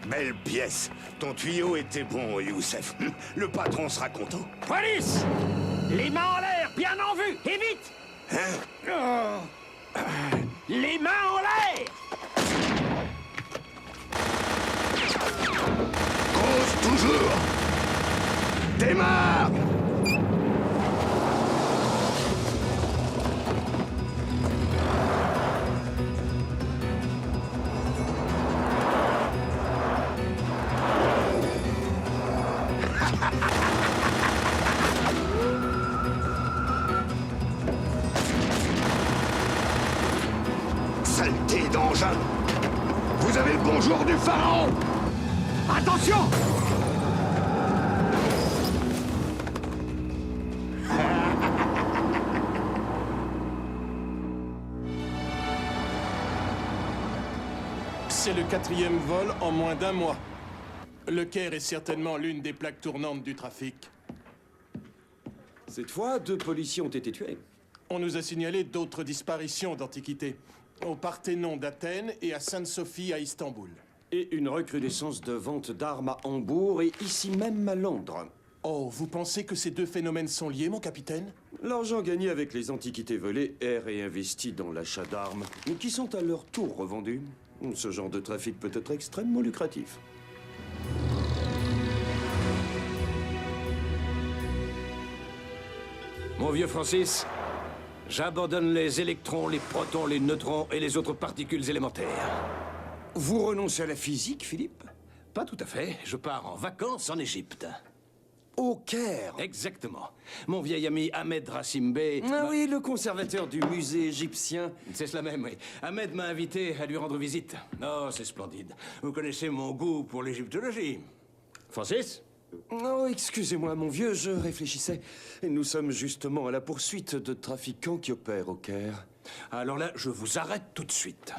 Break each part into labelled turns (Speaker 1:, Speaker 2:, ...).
Speaker 1: Belle pièce. Ton tuyau était bon, Youssef. Le patron sera content.
Speaker 2: Police! Les mains en l'air, bien en vue, et vite!
Speaker 1: Hein?
Speaker 2: Les mains en l'air!
Speaker 1: Cause toujours! Démarre! Saleté d'engin! Vous avez le bonjour du pharaon!
Speaker 2: Attention!
Speaker 3: C'est le 4e vol en moins d'1 mois. Le Caire est certainement l'une des plaques tournantes du trafic.
Speaker 4: Cette fois, 2 policiers ont été tués.
Speaker 3: On nous a signalé d'autres disparitions d'antiquités. Au Parthénon d'Athènes et à Sainte-Sophie à Istanbul.
Speaker 4: Et une recrudescence de vente d'armes à Hambourg et ici même à Londres.
Speaker 3: Oh, vous pensez que ces 2 phénomènes sont liés, mon capitaine?
Speaker 4: L'argent gagné avec les antiquités volées est réinvesti dans l'achat d'armes, qui sont à leur tour revendues. Ce genre de trafic peut être extrêmement lucratif.
Speaker 5: Mon vieux Francis, j'abandonne les électrons, les protons, les neutrons et les autres particules élémentaires.
Speaker 4: Vous renoncez à la physique, Philippe?
Speaker 5: Pas tout à fait. Je pars en vacances en Égypte.
Speaker 4: Au Caire?
Speaker 5: Exactement. Mon vieil ami Ahmed Rassim Bey...
Speaker 4: Ah oui, le conservateur du musée égyptien.
Speaker 5: C'est cela même, oui. Ahmed m'a invité à lui rendre visite. Oh, c'est splendide. Vous connaissez mon goût pour l'égyptologie. Francis?
Speaker 4: Oh, excusez-moi, mon vieux, je réfléchissais. Nous sommes justement à la poursuite de trafiquants qui opèrent au Caire.
Speaker 5: Alors là, je vous arrête tout de suite.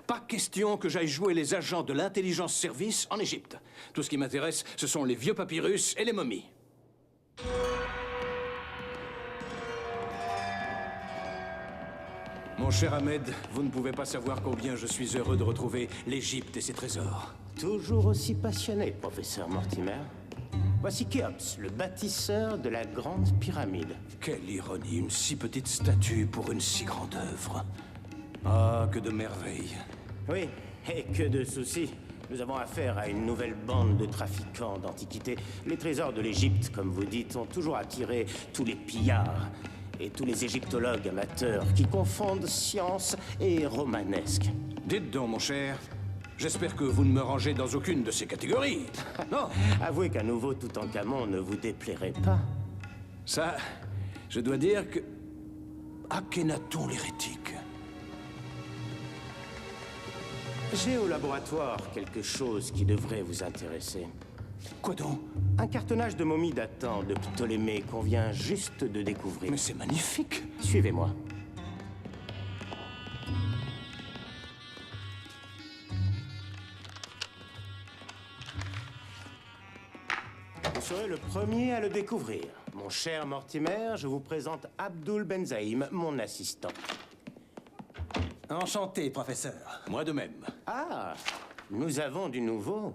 Speaker 5: Pas question que j'aille jouer les agents de l'intelligence service en Égypte. Tout ce qui m'intéresse, ce sont les vieux papyrus et les momies. Mon cher Ahmed, vous ne pouvez pas savoir combien je suis heureux de retrouver l'Égypte et ses trésors.
Speaker 6: Toujours aussi passionné, professeur Mortimer. Voici Khéops, le bâtisseur de la Grande Pyramide.
Speaker 5: Quelle ironie, une si petite statue pour une si grande œuvre. Ah, que de merveilles.
Speaker 6: Oui, et que de soucis. Nous avons affaire à une nouvelle bande de trafiquants d'antiquités. Les trésors de l'Égypte, comme vous dites, ont toujours attiré tous les pillards et tous les égyptologues amateurs qui confondent science et romanesque.
Speaker 5: Dites donc, mon cher, j'espère que vous ne me rangez dans aucune de ces catégories. Non.
Speaker 6: Avouez qu'un nouveau Toutankhamon ne vous déplairait pas.
Speaker 5: Ça, je dois dire que... Akhenaton l'hérétique.
Speaker 6: J'ai au laboratoire quelque chose qui devrait vous intéresser.
Speaker 5: Quoi donc?
Speaker 6: Un cartonnage de momies datant de Ptolémée qu'on vient juste de découvrir.
Speaker 5: Mais c'est magnifique.
Speaker 6: Suivez-moi. Vous serez le premier à le découvrir. Mon cher Mortimer, je vous présente Abdul Benzaïm, mon assistant.
Speaker 7: Enchanté, professeur.
Speaker 5: Moi de même.
Speaker 6: Ah, nous avons du nouveau.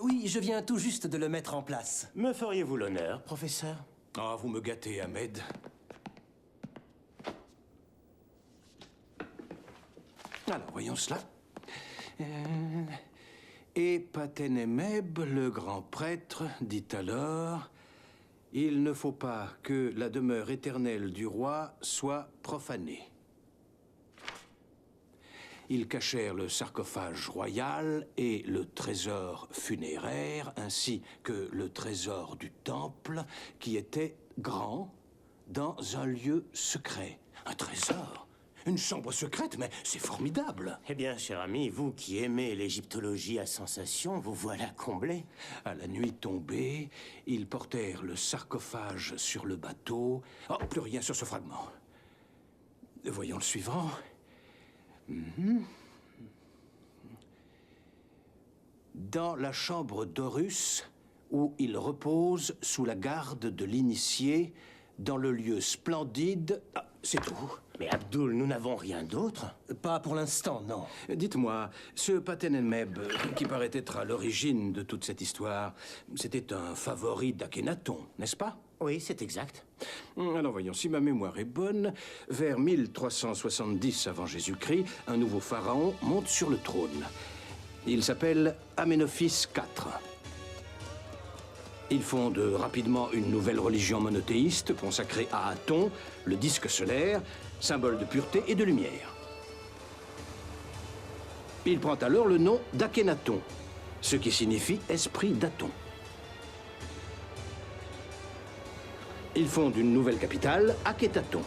Speaker 7: Oui, je viens tout juste de le mettre en place.
Speaker 6: Me feriez-vous l'honneur, professeur?
Speaker 5: Ah, vous me gâtez, Ahmed. Alors, voyons cela. Et Patenemeb, le grand prêtre, dit alors... Il ne faut pas que la demeure éternelle du roi soit profanée. Ils cachèrent le sarcophage royal et le trésor funéraire, ainsi que le trésor du temple, qui était grand, dans un lieu secret. Un trésor? Une chambre secrète? Mais c'est formidable!
Speaker 6: Eh bien, cher ami, vous qui aimez l'égyptologie à sensation, vous voilà comblé.
Speaker 5: À la nuit tombée, ils portèrent le sarcophage sur le bateau. Oh, plus rien sur ce fragment. Voyons le suivant. Dans la chambre d'Horus, où il repose sous la garde de l'initié, dans le lieu splendide... Ah, C'est tout.
Speaker 6: Mais Abdul, nous n'avons rien d'autre.
Speaker 7: Pas pour l'instant, non.
Speaker 5: Dites-moi, ce Paten-en-Meb, qui paraît être à l'origine de toute cette histoire, c'était un favori d'Akhenaton, n'est-ce pas?
Speaker 6: Oui, c'est exact.
Speaker 5: Alors voyons, si ma mémoire est bonne, vers 1370 avant Jésus-Christ, un nouveau pharaon monte sur le trône. Il s'appelle Amenophis IV. Il fonde rapidement une nouvelle religion monothéiste consacrée à Aton, le disque solaire, symbole de pureté et de lumière. Il prend alors le nom d'Akhenaton, ce qui signifie esprit d'Aton. Il fonde une nouvelle capitale, Akhétaton.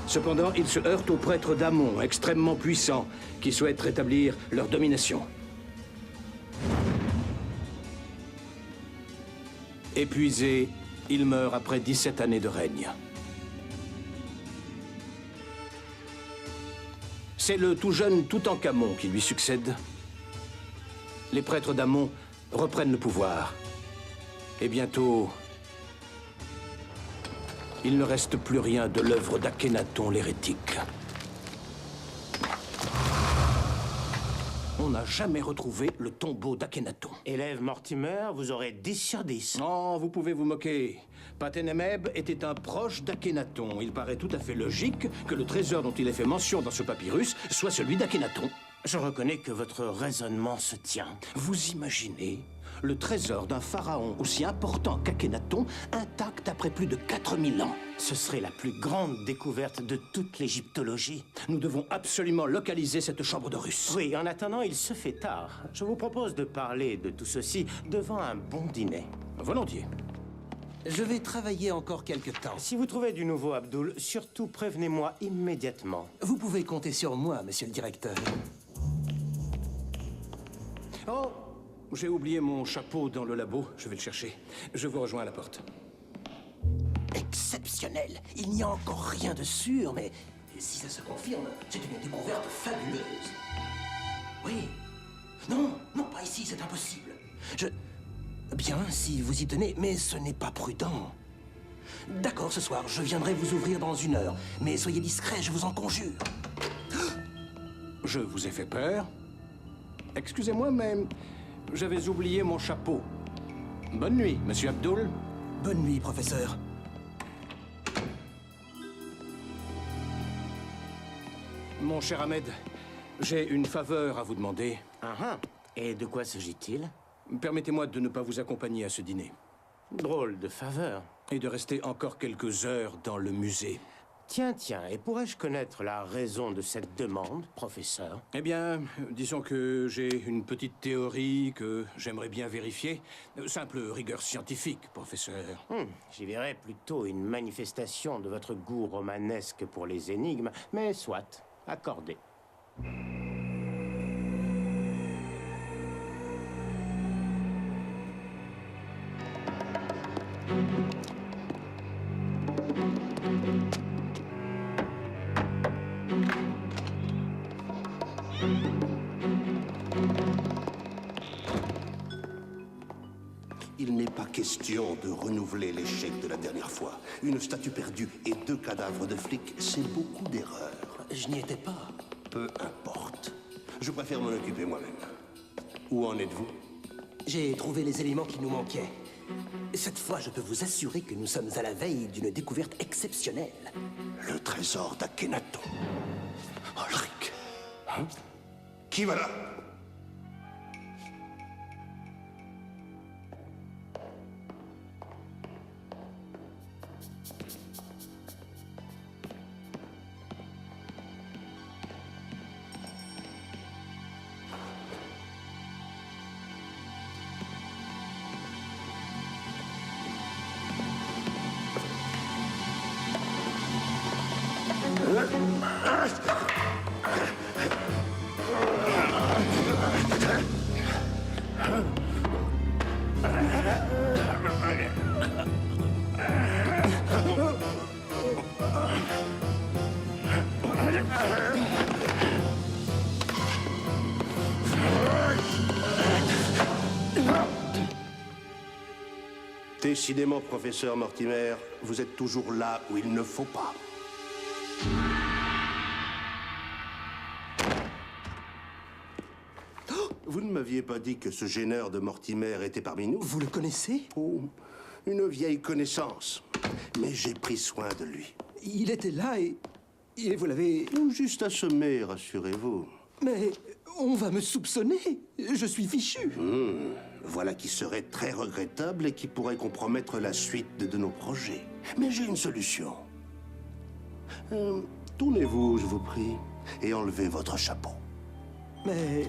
Speaker 5: Cependant, il se heurte aux prêtres d'Amon, extrêmement puissants, qui souhaitent rétablir leur domination. Épuisé, il meurt après 17 années de règne. C'est le tout jeune Toutankhamon qui lui succède. Les prêtres d'Amon reprennent le pouvoir. Et bientôt, il ne reste plus rien de l'œuvre d'Akhénaton l'hérétique. On n'a jamais retrouvé le tombeau d'Akhénaton.
Speaker 6: Élève Mortimer, vous aurez 10 sur 10.
Speaker 5: Non, vous pouvez vous moquer. Paten-en-Meb était un proche d'Akhénaton. Il paraît tout à fait logique que le trésor dont il est fait mention dans ce papyrus soit celui d'Akhénaton.
Speaker 6: Je reconnais que votre raisonnement se tient.
Speaker 5: Vous imaginez le trésor d'un pharaon aussi important qu'Akhénaton intact après plus de 4000 ans?
Speaker 6: Ce serait la plus grande découverte de toute l'égyptologie.
Speaker 5: Nous devons absolument localiser cette chambre de Russe.
Speaker 6: Oui, en attendant, il se fait tard. Je vous propose de parler de tout ceci devant un bon dîner.
Speaker 5: Volontiers.
Speaker 7: Je vais travailler encore quelque temps.
Speaker 6: Si vous trouvez du nouveau, Abdul, surtout prévenez-moi immédiatement.
Speaker 7: Vous pouvez compter sur moi, monsieur le directeur.
Speaker 5: Oh, j'ai oublié mon chapeau dans le labo. Je vais le chercher. Je vous rejoins à la porte.
Speaker 7: Exceptionnel. Il n'y a encore rien de sûr, mais si ça se confirme, c'est une découverte fabuleuse. Oui. Non, non, pas ici, c'est impossible. Bien, si vous y tenez, mais ce n'est pas prudent. D'accord, ce soir, je viendrai vous ouvrir dans 1 heure. Mais soyez discret, je vous en conjure.
Speaker 5: Je vous ai fait peur? Excusez-moi, mais j'avais oublié mon chapeau. Bonne nuit, monsieur Abdul.
Speaker 7: Bonne nuit, professeur.
Speaker 5: Mon cher Ahmed, j'ai une faveur à vous demander.
Speaker 6: Ah ah. Et de quoi s'agit-il?
Speaker 5: Permettez-moi de ne pas vous accompagner à ce dîner.
Speaker 6: Drôle de faveur.
Speaker 5: Et de rester encore quelques heures dans le musée.
Speaker 6: Tiens, et pourrais-je connaître la raison de cette demande, professeur?
Speaker 5: Eh bien, disons que j'ai une petite théorie que j'aimerais bien vérifier. Simple rigueur scientifique, professeur.
Speaker 6: J'y verrais plutôt une manifestation de votre goût romanesque pour les énigmes, mais soit, accordé.
Speaker 8: Il n'est pas question de renouveler l'échec de la dernière fois. Une statue perdue et 2 cadavres de flics, c'est beaucoup d'erreurs.
Speaker 7: Je n'y étais pas.
Speaker 8: Peu importe. Je préfère m'en occuper moi-même. Où en êtes-vous?
Speaker 7: J'ai trouvé les éléments qui nous manquaient. Cette fois, je peux vous assurer que nous sommes à la veille d'une découverte exceptionnelle.
Speaker 8: Le trésor d'Akhénaton. Ulrich. Hein? Qui va là? Décidément, professeur Mortimer, vous êtes toujours là où il ne faut pas. Vous ne m'aviez pas dit que ce gêneur de Mortimer était parmi nous?
Speaker 7: Vous le connaissez?
Speaker 8: Oh, une vieille connaissance. Mais j'ai pris soin de lui.
Speaker 7: Il était là et vous l'avez...
Speaker 8: Juste assommé, rassurez-vous.
Speaker 7: Mais on va me soupçonner. Je suis fichu.
Speaker 8: Voilà qui serait très regrettable et qui pourrait compromettre la suite de nos projets. Mais j'ai une solution. Tournez-vous, je vous prie, et enlevez votre chapeau.
Speaker 7: Mais...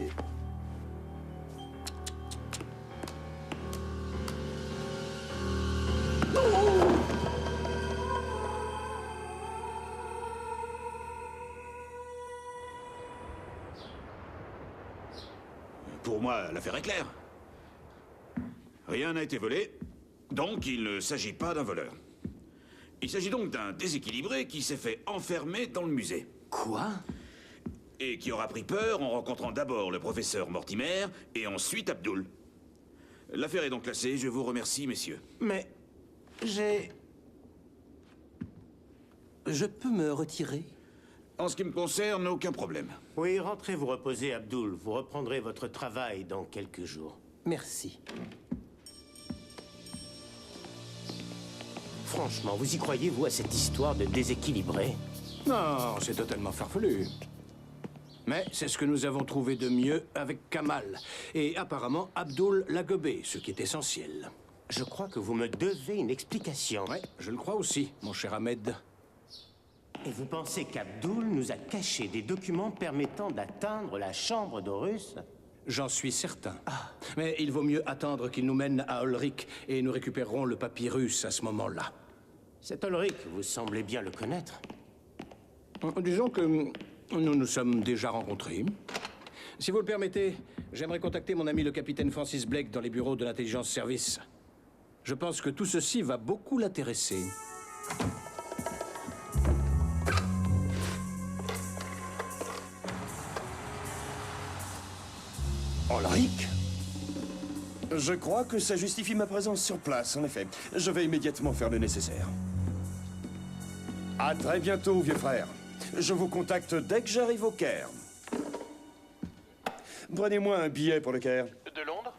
Speaker 9: Pour moi, l'affaire est claire. Rien n'a été volé, donc il ne s'agit pas d'un voleur. Il s'agit donc d'un déséquilibré qui s'est fait enfermer dans le musée.
Speaker 7: Quoi?
Speaker 9: Et qui aura pris peur en rencontrant d'abord le professeur Mortimer et ensuite Abdul. L'affaire est donc classée, je vous remercie, messieurs.
Speaker 7: Mais... Je peux me retirer?
Speaker 9: En ce qui me concerne, aucun problème.
Speaker 6: Oui, rentrez vous reposer, Abdul. Vous reprendrez votre travail dans quelques jours.
Speaker 7: Merci.
Speaker 6: Franchement, vous y croyez, vous, à cette histoire de déséquilibré?
Speaker 5: Non, c'est totalement farfelu. Mais c'est ce que nous avons trouvé de mieux avec Kamal. Et apparemment, Abdul l'a gobé, ce qui est essentiel.
Speaker 6: Je crois que vous me devez une explication.
Speaker 5: Ouais, je le crois aussi, mon cher Ahmed.
Speaker 6: Et vous pensez qu'Abdul nous a caché des documents permettant d'atteindre la chambre d'Horus?
Speaker 5: J'en suis certain. Mais il vaut mieux attendre qu'il nous mène à Ulrich et nous récupérerons le papyrus à ce moment-là.
Speaker 6: Cet Ulrich, vous semblez bien le connaître.
Speaker 5: Disons que nous nous sommes déjà rencontrés. Si vous le permettez, j'aimerais contacter mon ami le capitaine Francis Blake dans les bureaux de l'intelligence service. Je pense que tout ceci va beaucoup l'intéresser.
Speaker 4: Ulrich? Je crois que ça justifie ma présence sur place, en effet. Je vais immédiatement faire le nécessaire. À très bientôt, vieux frère. Je vous contacte dès que j'arrive au Caire. Prenez-moi un billet pour le Caire.
Speaker 3: De Londres?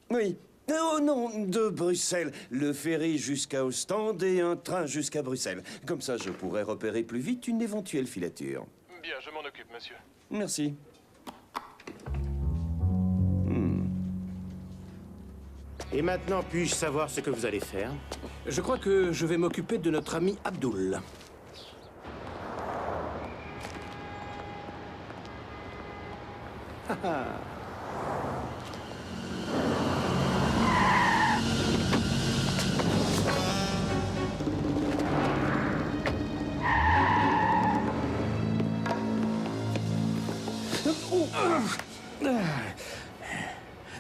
Speaker 4: Oui. Oh non, de Bruxelles. Le ferry jusqu'à Ostende et un train jusqu'à Bruxelles. Comme ça, je pourrai repérer plus vite une éventuelle filature.
Speaker 3: Bien, je m'en occupe, monsieur.
Speaker 4: Merci.
Speaker 6: Et maintenant, puis-je savoir ce que vous allez faire?
Speaker 5: Je crois que je vais m'occuper de notre ami Abdul.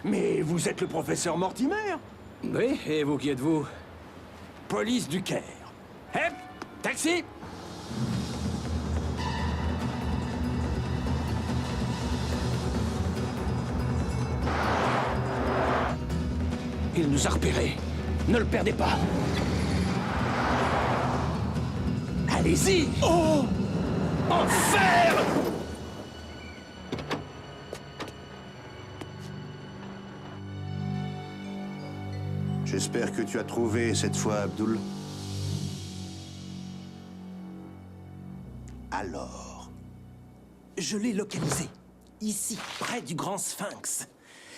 Speaker 2: Mais vous êtes le professeur Mortimer?
Speaker 5: Oui, et vous qui êtes-vous?
Speaker 2: Police du Caire. Hep, taxi!
Speaker 5: Il nous a repérés. Ne le perdez pas.
Speaker 2: Allez-y! Oh! Enfer!
Speaker 8: J'espère que tu as trouvé cette fois, Abdul. Alors,
Speaker 7: Je l'ai localisé. Ici, près du Grand Sphinx.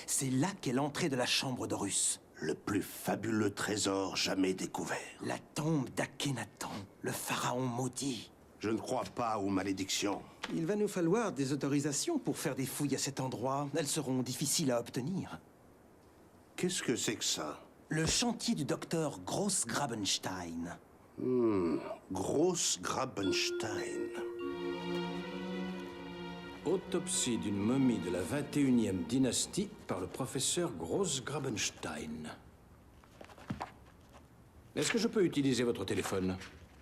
Speaker 7: C'est là qu'est l'entrée de la chambre d'Horus.
Speaker 8: le plus fabuleux trésor jamais découvert.
Speaker 7: La tombe d'Akhenaton, le pharaon maudit.
Speaker 8: Je ne crois pas aux malédictions.
Speaker 7: Il va nous falloir des autorisations pour faire des fouilles à cet endroit. Elles seront difficiles à obtenir.
Speaker 8: Qu'est-ce que c'est que ça?
Speaker 7: Le chantier du docteur Grossgrabenstein.
Speaker 8: Grossgrabenstein.
Speaker 5: Autopsie d'une momie de la 21e dynastie par le professeur Grossgrabenstein. Est-ce que je peux utiliser votre téléphone?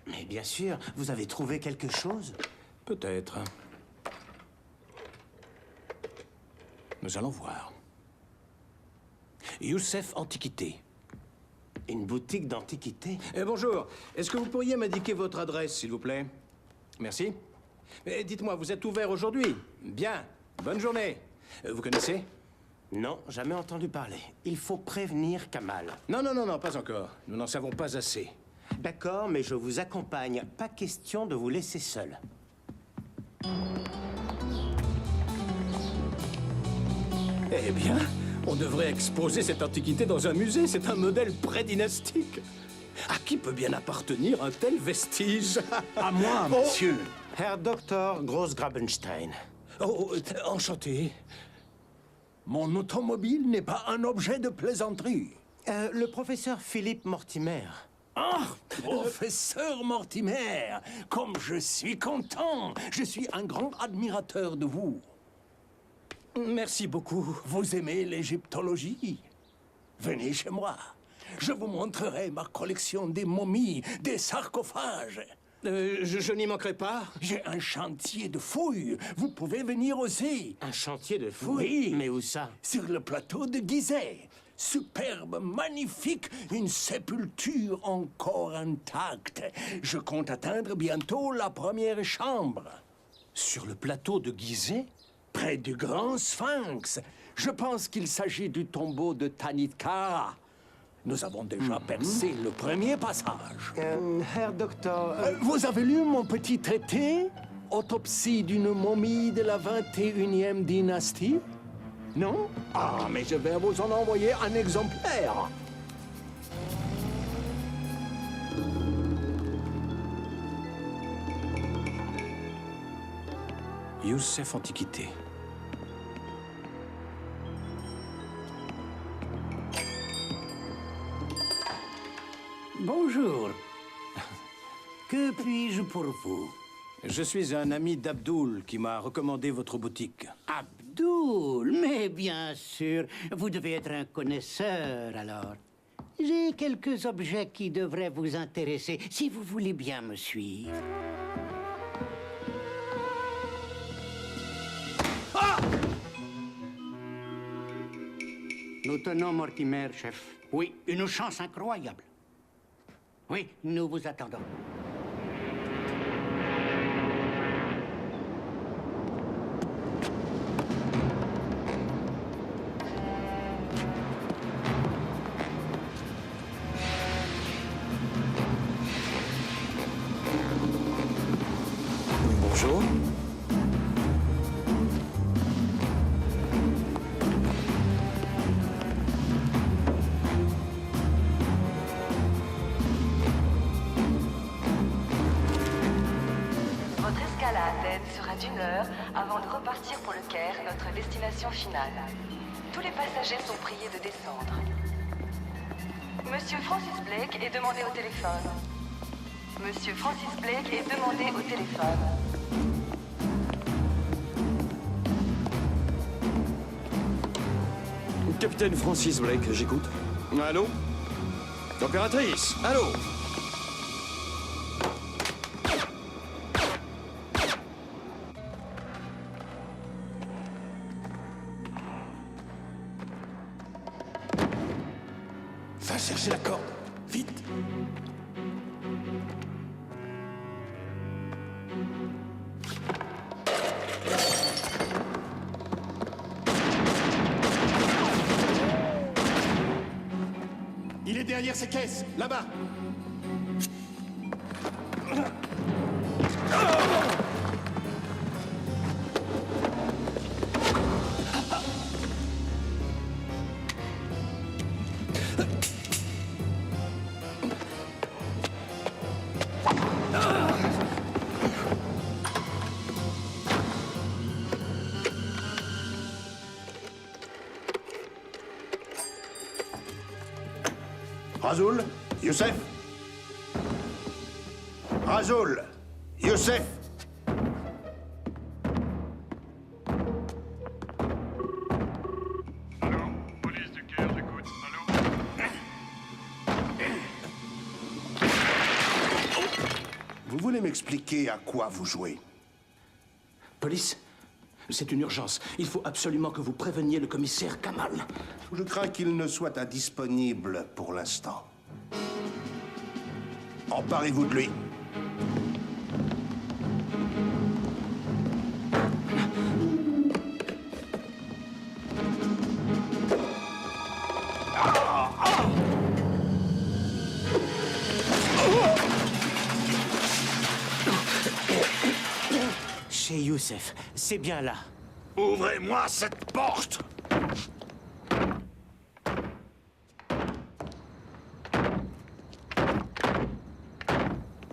Speaker 6: Mais bien sûr, vous avez trouvé quelque chose?
Speaker 5: Peut-être. Nous allons voir. Youssef Antiquité.
Speaker 6: Une boutique d'antiquités?
Speaker 5: Bonjour. Est-ce que vous pourriez m'indiquer votre adresse, s'il vous plaît? Merci. Dites-moi, vous êtes ouvert aujourd'hui? Bien. Bonne journée. Vous connaissez?
Speaker 6: Non, jamais entendu parler. Il faut prévenir Kamal.
Speaker 5: Non, non, non, non, pas encore. Nous n'en savons pas assez.
Speaker 6: D'accord, mais je vous accompagne. Pas question de vous laisser seul.
Speaker 5: Eh bien, on devrait exposer cette antiquité dans un musée. C'est un modèle pré-dynastique. À qui peut bien appartenir un tel vestige?
Speaker 2: À moi, monsieur.
Speaker 6: Herr Dr. Grossgrabenstein.
Speaker 2: Oh, enchanté. Mon automobile n'est pas un objet de plaisanterie.
Speaker 6: Le professeur Philippe Mortimer.
Speaker 2: Ah, professeur Mortimer, comme je suis content. Je suis un grand admirateur de vous.
Speaker 5: Merci beaucoup.
Speaker 2: Vous aimez l'égyptologie? Venez chez moi. Je vous montrerai ma collection des momies, des sarcophages.
Speaker 5: Je n'y manquerai pas.
Speaker 2: J'ai un chantier de fouilles. Vous pouvez venir aussi.
Speaker 6: Un chantier de fouilles?
Speaker 2: Oui.
Speaker 6: Mais où ça?
Speaker 2: Sur le plateau de Gizeh. Superbe, magnifique, une sépulture encore intacte. Je compte atteindre bientôt la première chambre.
Speaker 5: Sur le plateau de Gizeh?
Speaker 2: Près du grand sphinx. Je pense qu'il s'agit du tombeau de Tanit-Kara. Nous avons déjà percé le premier passage.
Speaker 6: Herr Docteur...
Speaker 2: Vous avez lu mon petit traité? Autopsie d'une momie de la 21e dynastie? Non? Ah, mais je vais vous en envoyer un exemplaire.
Speaker 5: Youssef Antiquité.
Speaker 7: Bonjour. Que puis-je pour vous?
Speaker 5: Je suis un ami d'Abdoul qui m'a recommandé votre boutique.
Speaker 7: Abdoul, mais bien sûr, vous devez être un connaisseur alors. J'ai quelques objets qui devraient vous intéresser, si vous voulez bien me suivre. Nous tenons Mortimer, chef. Oui, une chance incroyable. Oui, nous vous attendons.
Speaker 5: Bonjour.
Speaker 10: Votre escale à Athènes sera d'1 heure avant de repartir pour le Caire, notre destination finale. Tous les passagers sont priés de descendre. Monsieur Francis Blake est demandé au téléphone. Monsieur Francis Blake est demandé au téléphone.
Speaker 4: Capitaine Francis Blake, j'écoute. Allô? Opératrice, allô?
Speaker 2: Va chercher la corde. Vite.
Speaker 3: Il est derrière ces caisses, là-bas.
Speaker 8: Rasoul, Youssef? Rasoul, Youssef?
Speaker 11: Allô? Police du Caire, j'écoute. Allô?
Speaker 8: Vous voulez m'expliquer à quoi vous jouez?
Speaker 5: Police, c'est une urgence. Il faut absolument que vous préveniez le commissaire Kamal.
Speaker 8: Je crains qu'il ne soit indisponible pour l'instant. Emparez-vous de lui.
Speaker 6: Chez Youssef, c'est bien là.
Speaker 1: Ouvrez-moi cette porte!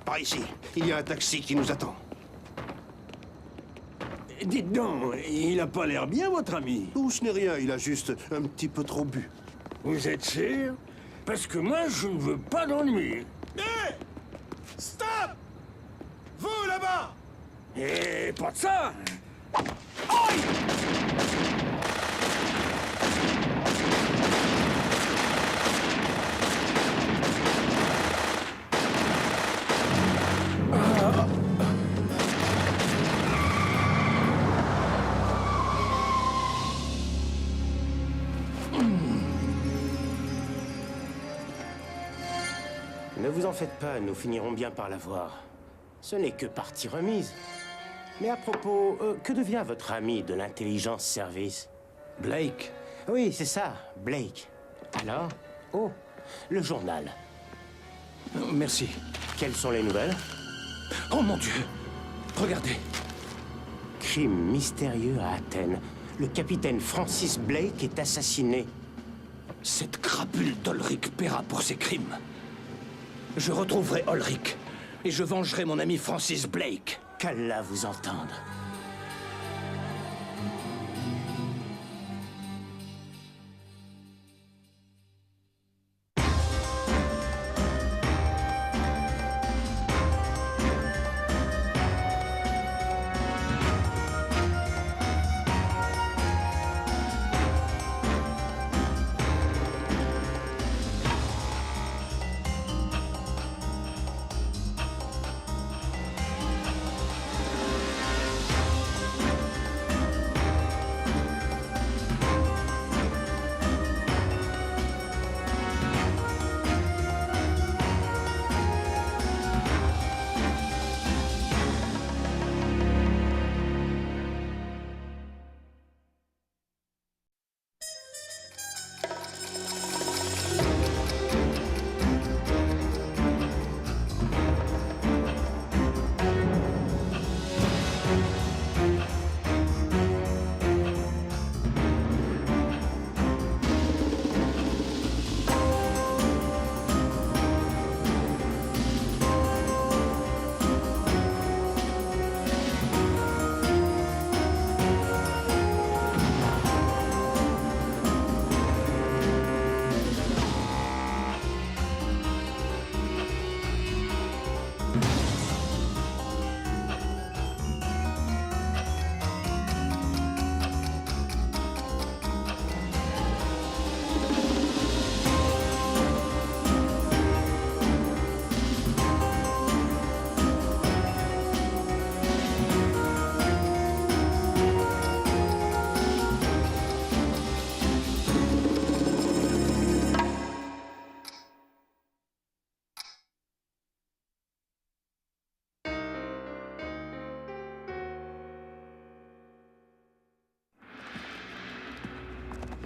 Speaker 8: Par ici, il y a un taxi qui nous attend.
Speaker 2: Dites donc, il a pas l'air bien, votre ami.
Speaker 8: Oh, ce n'est rien, il a juste un petit peu trop bu.
Speaker 2: Vous êtes sûr? Parce que moi, je ne veux pas d'ennui.
Speaker 3: Hé! Stop! Vous, là-bas!
Speaker 2: Et pas de ça.
Speaker 6: Ne vous en faites pas, nous finirons bien par la voir. Ce n'est que partie remise. Mais à propos, que devient votre ami de l'intelligence service?
Speaker 5: Blake?
Speaker 6: Oui, c'est ça, Blake. Alors? Oh, le journal.
Speaker 5: Merci.
Speaker 6: Quelles sont les nouvelles?
Speaker 5: Oh mon Dieu! Regardez.
Speaker 6: Crime mystérieux à Athènes. Le capitaine Francis Blake est assassiné.
Speaker 5: Cette crapule d'Olric paiera pour ses crimes. Je retrouverai Olric et je vengerai mon ami Francis Blake.
Speaker 6: Qu'Allah vous entende.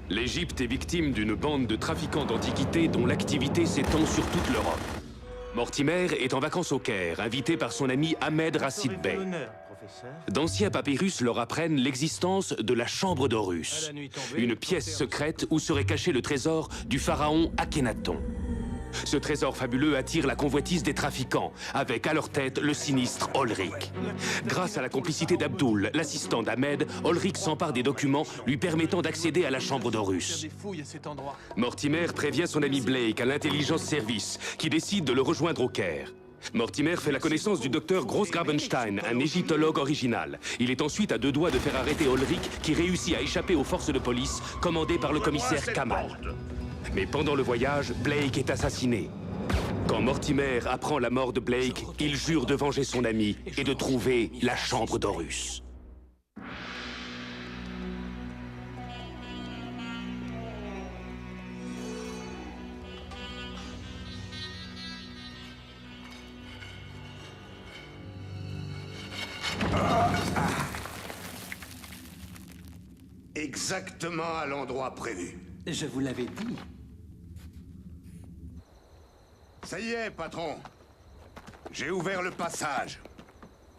Speaker 12: L'Égypte est victime d'une bande de trafiquants d'antiquités dont l'activité s'étend sur toute l'Europe. Mortimer est en vacances au Caire, invité par son ami Ahmed Racid Bey. D'anciens papyrus leur apprennent l'existence de la Chambre d'Horus, une pièce secrète où serait caché le trésor du pharaon Akhenaton. Ce trésor fabuleux attire la convoitise des trafiquants, avec à leur tête le sinistre Olric. Grâce à la complicité d'Abdul, l'assistant d'Ahmed, Olric s'empare des documents lui permettant d'accéder à la chambre d'Horus. Mortimer prévient son ami Blake à l'intelligence service, qui décide de le rejoindre au Caire. Mortimer fait la connaissance du docteur Grossgrabenstein, un égyptologue original. Il est ensuite à deux doigts de faire arrêter Olric, qui réussit à échapper aux forces de police commandées par le commissaire Kamal. Mais pendant le voyage, Blake est assassiné. Quand Mortimer apprend la mort de Blake, il jure de venger son ami et de trouver la chambre d'Horus.
Speaker 1: exactement à l'endroit prévu.
Speaker 7: Je vous l'avais dit.
Speaker 1: Ça y est, patron. J'ai ouvert le passage.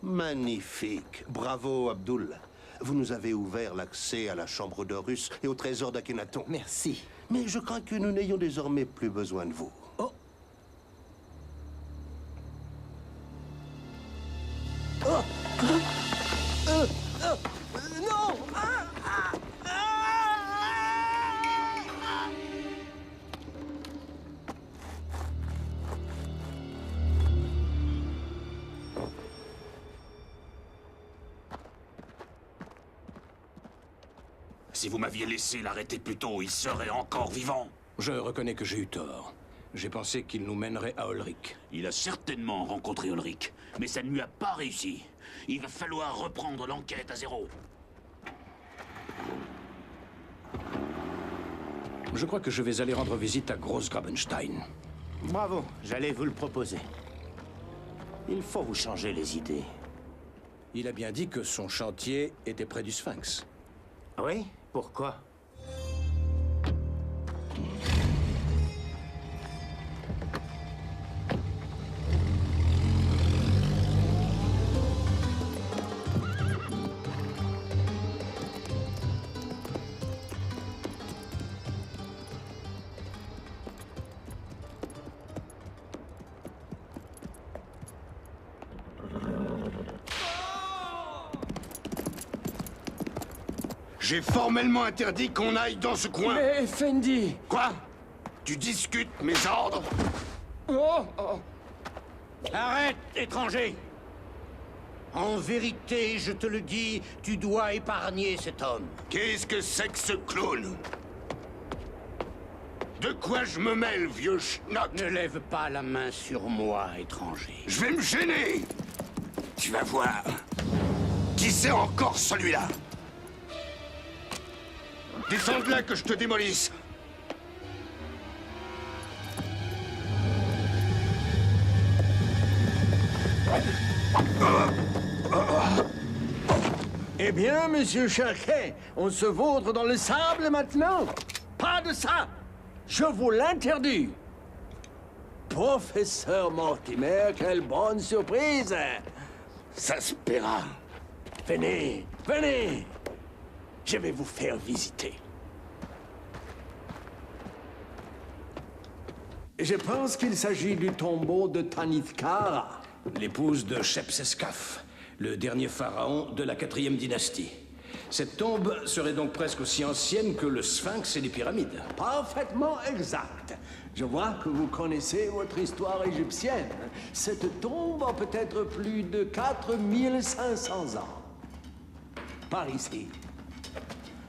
Speaker 8: Magnifique. Bravo, Abdul. Vous nous avez ouvert l'accès à la chambre d'Horus et au trésor d'Akhenaton.
Speaker 7: Merci.
Speaker 8: Mais je crains que nous n'ayons désormais plus besoin de vous.
Speaker 7: Oh. Non!
Speaker 9: Si vous m'aviez laissé l'arrêter plus tôt, il serait encore vivant.
Speaker 5: Je reconnais que j'ai eu tort. J'ai pensé qu'il nous mènerait à Ulrich.
Speaker 9: Il a certainement rencontré Ulrich, mais ça ne lui a pas réussi. Il va falloir reprendre l'enquête à zéro.
Speaker 5: Je crois que je vais aller rendre visite à Großgrabenstein.
Speaker 6: Bravo, j'allais vous le proposer. Il faut vous changer les idées.
Speaker 5: Il a bien dit que son chantier était près du Sphinx.
Speaker 6: Oui? Pourquoi?
Speaker 1: J'ai formellement interdit qu'on aille dans ce coin.
Speaker 2: Mais Fendi...
Speaker 1: Quoi? Tu discutes mes ordres?
Speaker 2: Oh,
Speaker 7: Arrête, étranger! En vérité, je te le dis, tu dois épargner cet homme.
Speaker 1: Qu'est-ce que c'est que ce clown? De quoi je me mêle, vieux schnock?
Speaker 7: Ne lève pas la main sur moi, étranger.
Speaker 1: Je vais me gêner. Tu vas voir. Qui c'est encore celui-là? Descends de là que je te démolisse.
Speaker 2: Eh bien, monsieur Cherquet, on se vautre dans le sable maintenant? Pas de ça! Je vous l'interdis! Professeur Mortimer, quelle bonne surprise! Ça se paiera. Venez, venez! Je vais vous faire visiter. Je pense qu'il s'agit du tombeau de Tanithkara.
Speaker 5: L'épouse de Shepseskaf, le dernier pharaon de la 4e dynastie. Cette tombe serait donc presque aussi ancienne que le Sphinx et les pyramides.
Speaker 2: Parfaitement exact. Je vois que vous connaissez votre histoire égyptienne. Cette tombe a peut-être plus de 4500 ans. Par ici.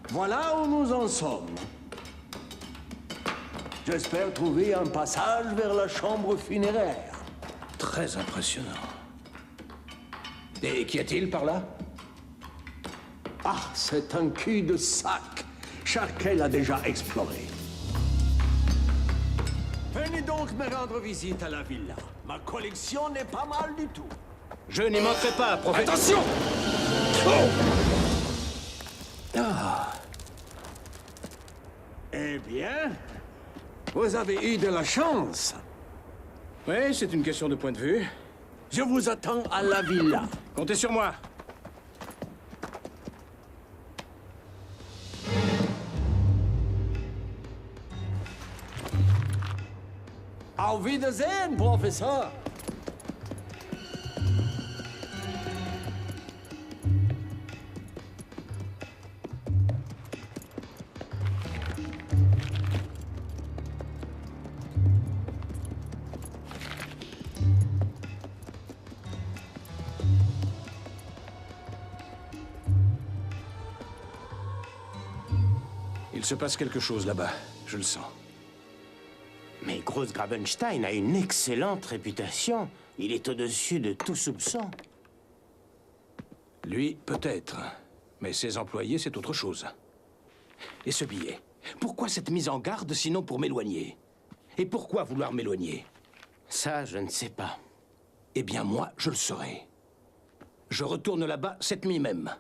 Speaker 2: Voilà où nous en sommes. J'espère trouver un passage vers la chambre funéraire.
Speaker 5: Très impressionnant. Et qu'y a-t-il par là?
Speaker 2: Ah, c'est un cul-de-sac. Cherquet l'a déjà exploré. Venez donc me rendre visite à la villa. Ma collection n'est pas mal du tout.
Speaker 5: Je n'y manquerai pas, professeur.
Speaker 2: Attention!
Speaker 5: Ah.
Speaker 2: Eh bien, vous avez eu de la chance.
Speaker 5: Oui, c'est une question de point de vue.
Speaker 2: Je vous attends à la villa.
Speaker 5: Comptez sur moi.
Speaker 2: Auf Wiedersehen, Professeur.
Speaker 5: Il se passe quelque chose là-bas, je le sens.
Speaker 6: Mais Großgrabenstein a une excellente réputation. Il est au-dessus de tout soupçon.
Speaker 5: Lui, peut-être. Mais ses employés, c'est autre chose. Et ce billet? Pourquoi cette mise en garde, sinon pour m'éloigner? Et pourquoi vouloir m'éloigner?
Speaker 6: Ça, je ne sais pas.
Speaker 5: Eh bien, moi, je le saurai. Je retourne là-bas cette nuit même.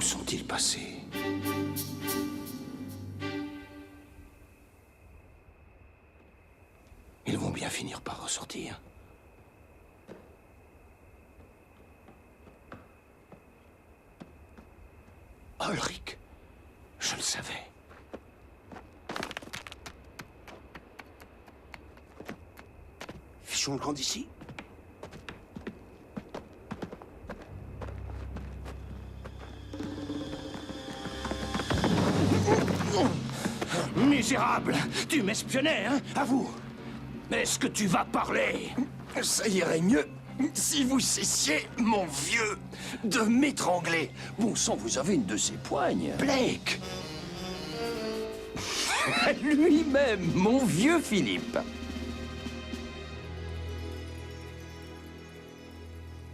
Speaker 5: sont-ils passés? Ils vont bien finir par ressortir. Ulrich, je le savais.
Speaker 8: Fichons le camp d'ici.
Speaker 7: Misérable! Tu m'espionnais, hein? À vous! Est-ce que tu vas parler?
Speaker 1: Ça irait mieux si vous cessiez, mon vieux, de m'étrangler.
Speaker 7: Bon sang, vous avez une de ces poignes.
Speaker 1: Blake!
Speaker 7: Lui-même, mon vieux Philippe.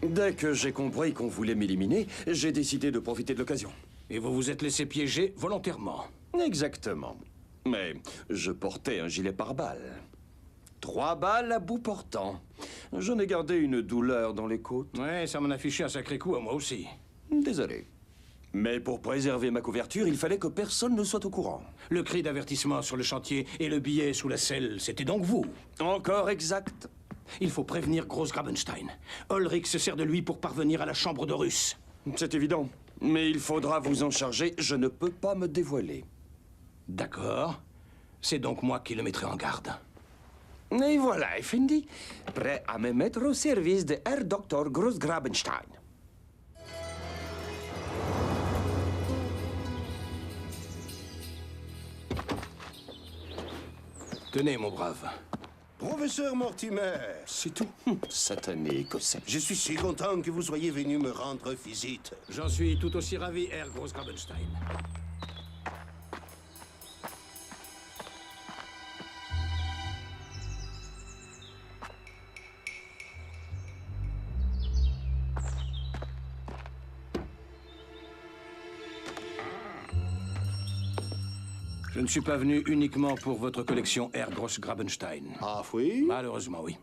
Speaker 4: Dès que j'ai compris qu'on voulait m'éliminer, j'ai décidé de profiter de l'occasion.
Speaker 5: Et vous vous êtes laissé piéger volontairement.
Speaker 4: Exactement. Mais je portais un gilet pare-balles. 3 balles à bout portant. J'en ai gardé une douleur dans les côtes.
Speaker 5: Ouais, ça m'en a fiché un sacré coup à moi aussi.
Speaker 4: Désolé. Mais pour préserver ma couverture, il fallait que personne ne soit au courant.
Speaker 5: Le cri d'avertissement sur le chantier et le billet sous la selle, c'était donc vous?
Speaker 4: Encore exact.
Speaker 5: Il faut prévenir Gross-Grabenstein. Ulrich se sert de lui pour parvenir à la chambre de Russe.
Speaker 4: C'est évident. Mais il faudra vous en charger. Je ne peux pas me dévoiler.
Speaker 5: D'accord. C'est donc moi qui le mettrai en garde.
Speaker 4: Et voilà, Effendi. Prêt à me mettre au service de Herr Dr. Gross-Grabenstein.
Speaker 5: Tenez, mon brave.
Speaker 8: Professeur Mortimer,
Speaker 4: C'est tout. Satané écossais.
Speaker 8: je suis si content que vous soyez venu me rendre visite.
Speaker 5: J'en suis tout aussi ravi, Herr Gross-Grabenstein. Je ne suis pas venu uniquement pour votre collection Herr Gross-Grabenstein.
Speaker 8: Ah oui?
Speaker 5: Malheureusement, oui.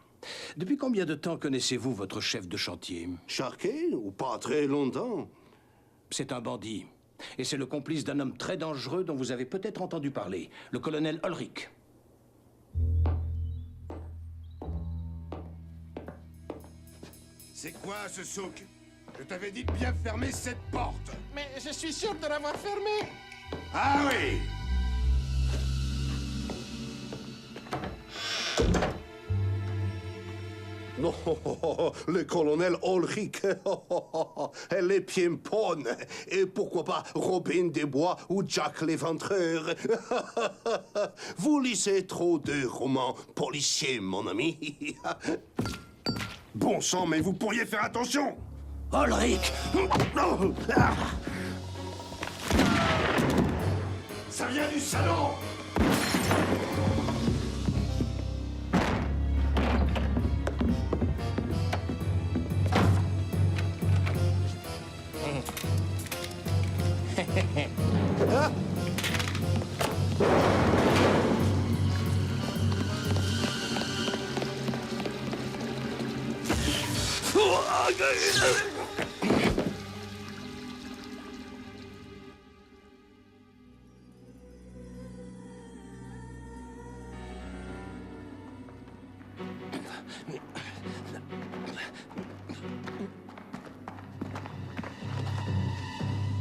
Speaker 5: Depuis combien de temps connaissez-vous votre chef de chantier?
Speaker 8: Charquet ou pas très longtemps?
Speaker 5: C'est un bandit. Et c'est le complice d'un homme très dangereux dont vous avez peut-être entendu parler, le colonel Ulrich.
Speaker 1: C'est quoi ce souk? Je t'avais dit de bien fermer cette porte.
Speaker 3: Mais je suis sûr de l'avoir fermé.
Speaker 1: Ah oui!
Speaker 8: Non, le colonel Ulrich, elle est pimpone. Et pourquoi pas Robin des Bois ou Jack l'Éventreur? Vous lisez trop de romans policiers, mon ami.
Speaker 1: Bon sang, mais vous pourriez faire attention!
Speaker 7: Ulrich!
Speaker 1: Ça vient du salon!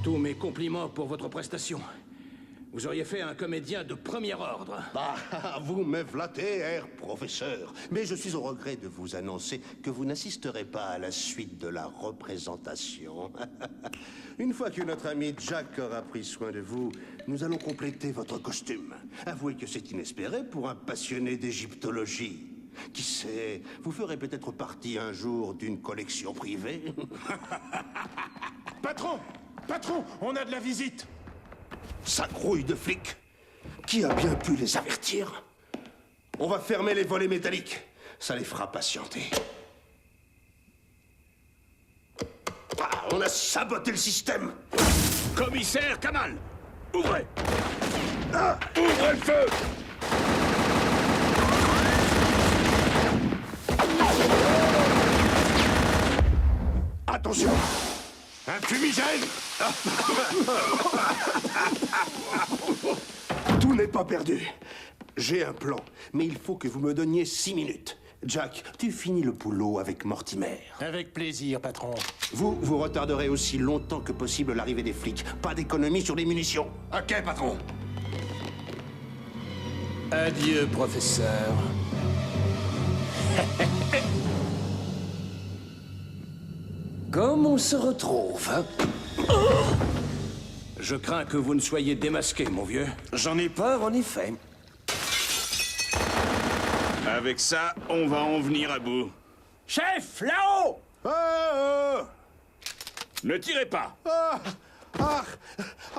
Speaker 5: Tous mes compliments pour votre prestation. Vous auriez fait un comédien de premier ordre.
Speaker 8: Bah, vous me flattez, Herr Professeur. Mais je suis au regret de vous annoncer que vous n'assisterez pas à la suite de la représentation. Une fois que notre ami Jack aura pris soin de vous, nous allons compléter votre costume. Avouez que c'est inespéré pour un passionné d'égyptologie. Qui sait, vous ferez peut-être partie un jour d'une collection privée.
Speaker 3: Patron! Patron, on a de la visite.
Speaker 8: Ça grouille de flics. Qui a bien pu les avertir? On va fermer les volets métalliques. Ça les fera patienter. Ah, on a saboté le système.
Speaker 9: Commissaire Kamal, ouvrez!
Speaker 8: Ah,
Speaker 9: Ouvrez le feu!
Speaker 8: attention!
Speaker 1: Un fumigène?
Speaker 8: Tout n'est pas perdu. J'ai un plan, mais il faut que vous me donniez 6 minutes. Jack, tu finis le boulot avec Mortimer.
Speaker 3: Avec plaisir, patron.
Speaker 8: Vous retarderez aussi longtemps que possible l'arrivée des flics. Pas d'économie sur les munitions.
Speaker 1: Ok, patron.
Speaker 3: Adieu, professeur.
Speaker 2: Comme on se retrouve, hein?
Speaker 5: Je crains que vous ne soyez démasqué, mon vieux.
Speaker 2: J'en ai peur, en effet.
Speaker 9: Avec ça, on va en venir à bout.
Speaker 6: Chef, là-haut!
Speaker 9: Ne tirez pas.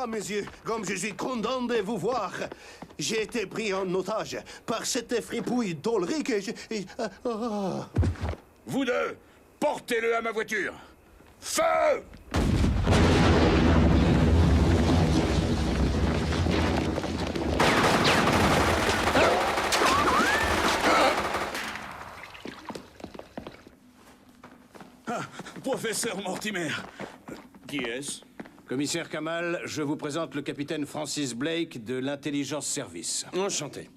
Speaker 8: Mes yeux, comme je suis content de vous voir. J'ai été pris en otage par cette fripouille d'Olric et
Speaker 9: Vous deux, portez-le à ma voiture. Feu! Professeur Mortimer. Qui est-ce?
Speaker 5: Commissaire Kamal, je vous présente le capitaine Francis Blake de l'Intelligence Service.
Speaker 2: Enchanté.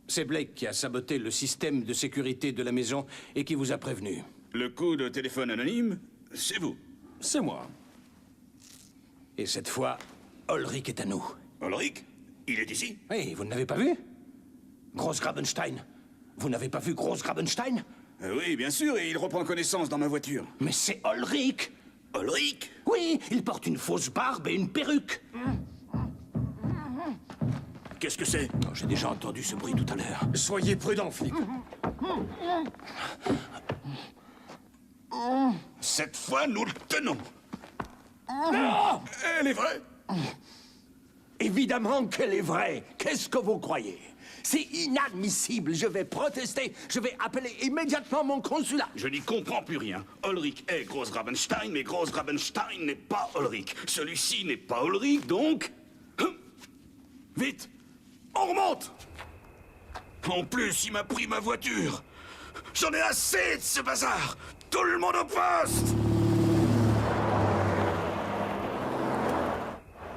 Speaker 5: C'est Blake qui a saboté le système de sécurité de la maison et qui vous a prévenu.
Speaker 9: Le coup de téléphone anonyme, c'est vous.
Speaker 2: C'est moi.
Speaker 5: Et cette fois, Ulrich est à nous.
Speaker 9: Ulrich? Il est ici?
Speaker 5: Oui, vous ne l'avez pas vu? Grossgrabenstein. Vous n'avez pas vu Grossgrabenstein?
Speaker 9: Oui, bien sûr, et il reprend connaissance dans ma voiture.
Speaker 5: Mais c'est Ulrich!
Speaker 9: Ulrich?
Speaker 5: Oui, il porte une fausse barbe et une perruque.
Speaker 9: Qu'est-ce que c'est?
Speaker 5: Oh, j'ai déjà entendu ce bruit tout à l'heure.
Speaker 3: Soyez prudent, flic.
Speaker 9: Cette fois, nous le tenons. Elle est vraie?
Speaker 2: Évidemment qu'elle est vraie. Qu'est-ce que vous croyez? C'est inadmissible. Je vais protester. Je vais appeler immédiatement mon consulat.
Speaker 9: Je n'y comprends plus rien. Ulrich est Grossgrabenstein, mais Grossgrabenstein n'est pas Ulrich. Celui-ci n'est pas Ulrich, donc... Vite! On remonte! En plus, il m'a pris ma voiture. J'en ai assez de ce bazar! Tout le monde au poste!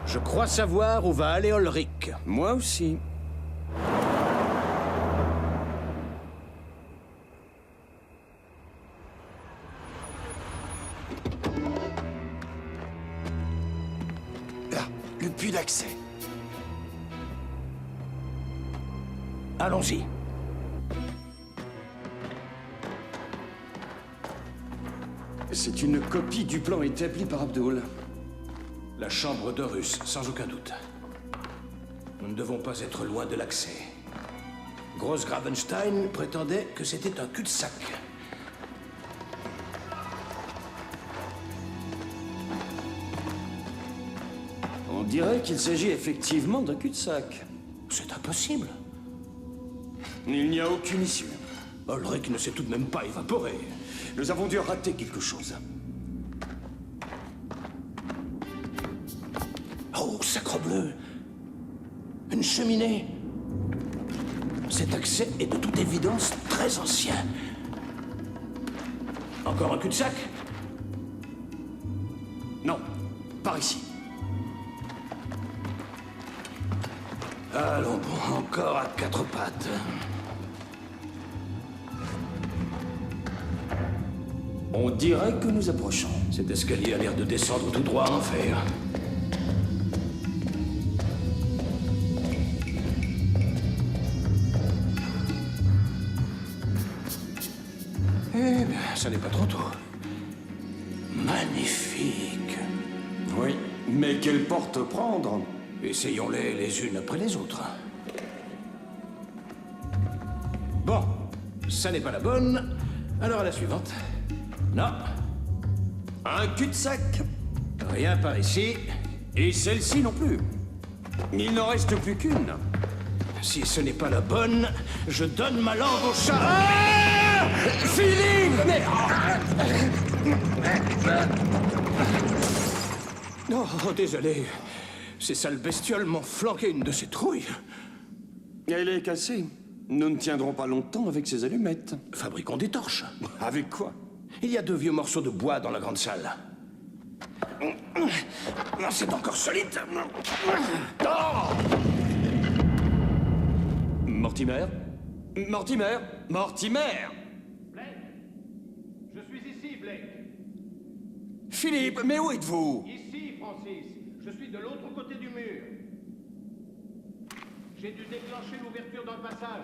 Speaker 5: Je crois savoir où va aller Ulrich.
Speaker 2: Moi aussi.
Speaker 1: Là, le puits d'accès.
Speaker 5: Allons-y.
Speaker 2: C'est une copie du plan établi par Abdul.
Speaker 5: La chambre d'Horus, sans aucun doute. Nous ne devons pas être loin de l'accès. Grossgrabenstein prétendait que c'était un cul-de-sac.
Speaker 2: On dirait qu'il s'agit effectivement d'un cul-de-sac.
Speaker 5: C'est impossible.
Speaker 2: Il n'y a aucune issue.
Speaker 5: Ulrich ne s'est tout de même pas évaporé.
Speaker 2: Nous avons dû rater quelque chose.
Speaker 5: Oh, sacrebleu! Une cheminée! Cet accès est de toute évidence très ancien. Encore un cul-de-sac?
Speaker 2: Non, par ici.
Speaker 5: Allons bon, encore à quatre pattes.
Speaker 2: On dirait que nous approchons.
Speaker 5: Cet escalier a l'air de descendre tout droit en enfer. Eh bien, ça n'est pas trop tôt. Magnifique.
Speaker 2: Oui, mais quelle porte prendre?
Speaker 5: Essayons-les les unes après les autres. Bon, ça n'est pas la bonne. Alors à la suivante. Non.
Speaker 2: Un cul-de-sac.
Speaker 5: Rien par ici.
Speaker 2: Et celle-ci non plus. Il n'en reste plus qu'une.
Speaker 5: Si ce n'est pas la bonne, je donne ma langue au chat.
Speaker 2: Ah Philippe! Mais...
Speaker 5: Oh, désolé. Ces sales bestioles m'ont flanqué une de ces trouilles.
Speaker 2: Elle est cassée. Nous ne tiendrons pas longtemps avec ces allumettes.
Speaker 5: Fabriquons des torches.
Speaker 2: Avec quoi?
Speaker 5: Il y a 2 vieux morceaux de bois dans la grande salle.
Speaker 1: C'est encore solide.
Speaker 4: Mortimer? Mortimer? Mortimer!
Speaker 13: Je suis ici, Blake.
Speaker 4: Philippe, mais où êtes-vous?
Speaker 13: Ici, Francis. Je suis de l'autre côté du mur. J'ai dû déclencher l'ouverture d'un passage.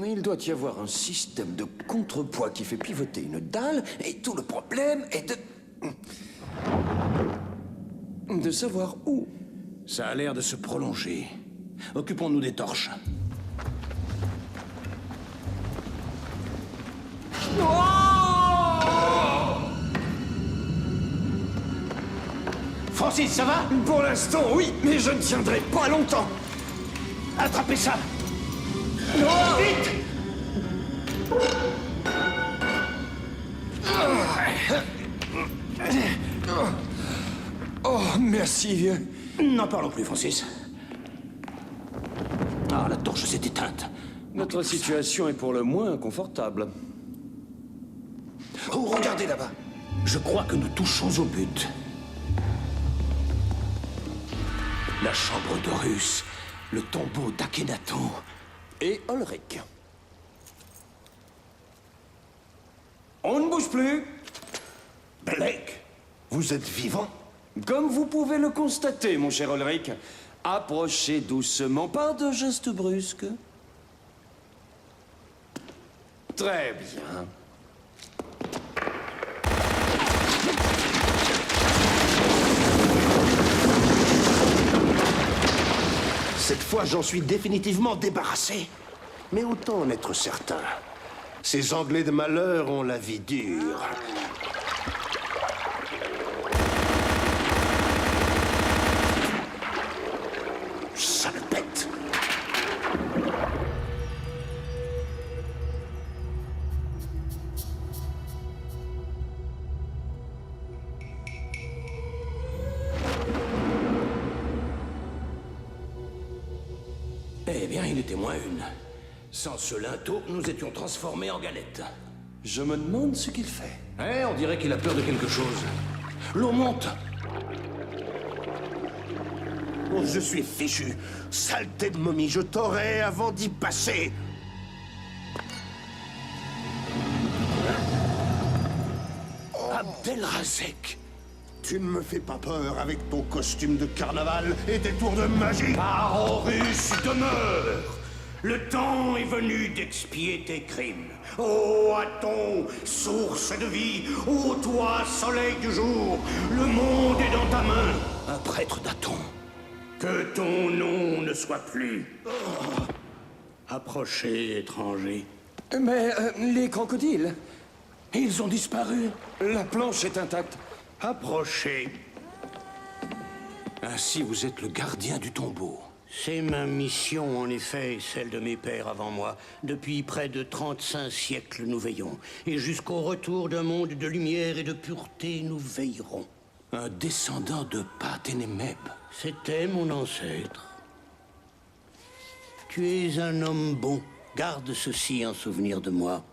Speaker 4: Il doit y avoir un système de contrepoids qui fait pivoter une dalle, et tout le problème est de savoir où.
Speaker 5: Ça a l'air de se prolonger. Occupons-nous des torches.
Speaker 6: Francis, ça va?
Speaker 4: Pour l'instant, oui, mais je ne tiendrai pas longtemps.
Speaker 6: Attrapez ça!
Speaker 4: Vite! Oh, merci, vieux.
Speaker 5: N'en parlons plus, Francis. Ah, la torche s'est éteinte.
Speaker 4: Notre situation est pour le moins inconfortable.
Speaker 1: Oh, regardez là-bas.
Speaker 5: Je crois que nous touchons au but. La chambre d'Horus, le tombeau d'Akhenaton
Speaker 4: et Ulrich. On ne bouge plus.
Speaker 8: Blake, vous êtes vivant?
Speaker 4: Comme vous pouvez le constater, mon cher Ulrich. Approchez doucement, pas de gestes brusques. Très bien.
Speaker 8: Cette fois, j'en suis définitivement débarrassé. Mais autant en être certain. Ces Anglais de malheur ont la vie dure. Salpette!
Speaker 5: Eh bien, il était moins une. Sans ce linteau, nous étions transformés en galettes.
Speaker 4: Je me demande ce qu'il fait.
Speaker 5: Eh, on dirait qu'il a peur de quelque chose. L'eau monte.
Speaker 8: Oh, je suis fichu. Saleté de momie, je t'aurais avant d'y passer.
Speaker 5: Abdelrazek.
Speaker 8: Tu ne me fais pas peur avec ton costume de carnaval et tes tours de magie.
Speaker 6: Par Horus demeure. Le temps est venu d'expier tes crimes. Ô Aton, source de vie, ô toi, soleil du jour, le monde est dans ta main.
Speaker 5: Un prêtre d'Aton.
Speaker 6: Que ton nom ne soit plus. Approchez, étranger.
Speaker 4: Mais les crocodiles,
Speaker 5: ils ont disparu.
Speaker 4: La planche est intacte.
Speaker 6: Approchez.
Speaker 5: Ainsi, vous êtes le gardien du tombeau.
Speaker 6: C'est ma mission, en effet, celle de mes pères avant moi. Depuis près de 35 siècles, nous veillons. Et jusqu'au retour d'un monde de lumière et de pureté, nous veillerons.
Speaker 5: Un descendant de Patenemeb.
Speaker 6: C'était mon ancêtre. Tu es un homme bon. Garde ceci en souvenir de moi.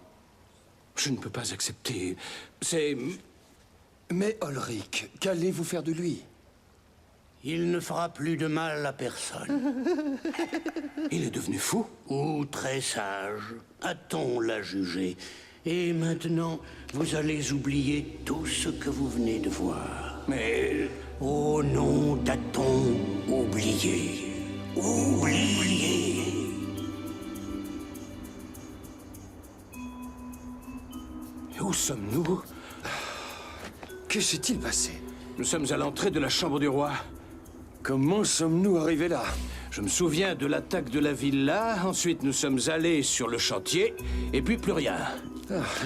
Speaker 5: Je ne peux pas accepter. C'est...
Speaker 4: Mais Ulrich, qu'allez-vous faire de lui?
Speaker 6: Il ne fera plus de mal à personne.
Speaker 5: Il est devenu fou?
Speaker 6: Ou très sage. A-t-on l'a jugé? Et maintenant, vous allez oublier tout ce que vous venez de voir.
Speaker 5: Mais...
Speaker 6: Au nom d'Aton, oubliez. Oubliez.
Speaker 5: Où sommes-nous?
Speaker 4: Que s'est-il passé?
Speaker 5: Nous sommes à l'entrée de la chambre du roi.
Speaker 4: Comment sommes-nous arrivés là?
Speaker 5: Je me souviens de l'attaque de la villa, ensuite nous sommes allés sur le chantier, et puis plus rien.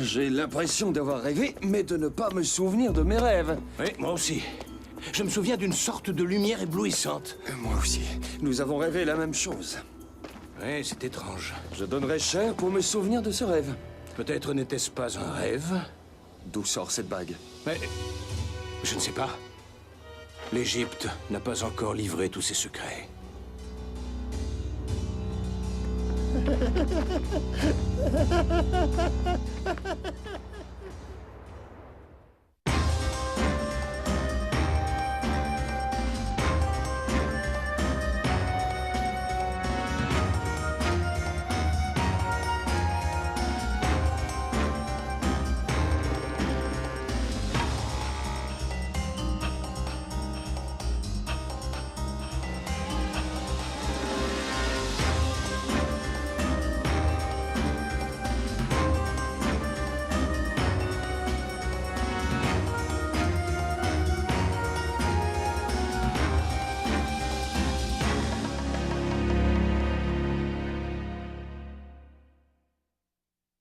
Speaker 4: J'ai l'impression d'avoir rêvé, mais de ne pas me souvenir de mes rêves.
Speaker 5: Oui, moi aussi. Je me souviens d'une sorte de lumière éblouissante.
Speaker 4: Moi aussi. Nous avons rêvé la même chose.
Speaker 5: Oui, c'est étrange.
Speaker 4: Je donnerais cher pour me souvenir de ce rêve.
Speaker 5: Peut-être n'était-ce pas un rêve?
Speaker 4: D'où sort cette bague?
Speaker 5: Mais... je ne sais pas. L'Égypte n'a pas encore livré tous ses secrets.